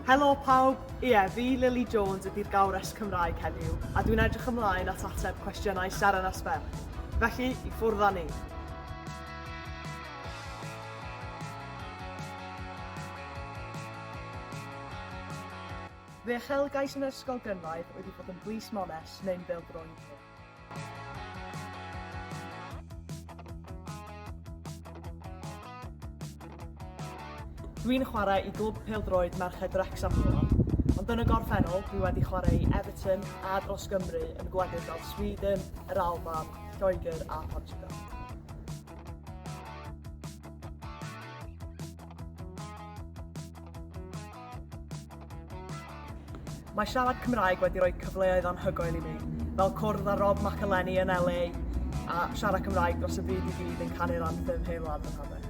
Helo pawb, fi Lily Jones ydy'r gawres Cymraeg heddiw a dwi'n edrych ymlaen at ateb cwestiynau Seren a Sbel. Felly, i ffwrdd â ni. Fe uchelgais yn yr ysgol gynraedd wedi bod yn blis mones neu'n bêl-droed. Dwi'n chwarae i glwb pêl-droed Merched Wrecsam, ond yn y gorffennol dwi wedi chwarae i Everton a dros Gymru yn gwledydd fel Sweden, yr Alban, Lloegr a Portugal. Mae siarad Cymraeg wedi rhoi cyfleoedd anhygoel i mi, fel cwrdd â Rob McElhenney yn LA a siarad Cymraeg dros y byd i gyd yn canu'r anthem Hen Wlad yn Hanner.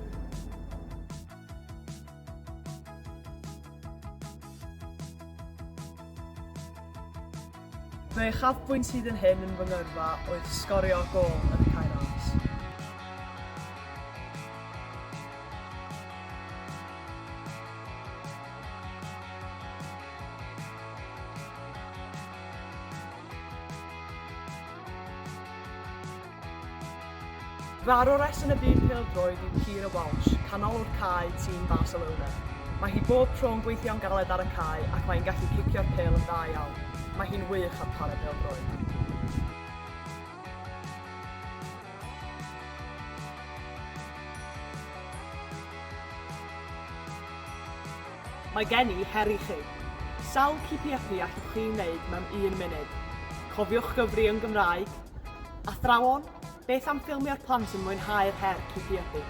Fe uchafbwynt sydd yn hyn yn fy ngyrfa oedd sgorio gôl yn y cae ras. Fy arwres yn y byd pêl-droed yw Cewri Welsh, canolwr cae tîm Barcelona. Mae hi bob tro'n gweithio'n galed ar y cae ac mae'n gallu cicio'r pêl yn dda iawn. Mae hi'n wych am chwarae pêl-droed. Mae gen i her i chi. Sawl cipiepi allwch chi wneud mewn 1 munud? Cofiwch gyfri yn Gymraeg. Athrawon, beth am ffilmio'r plant yn mwynhau'r her cipiepi?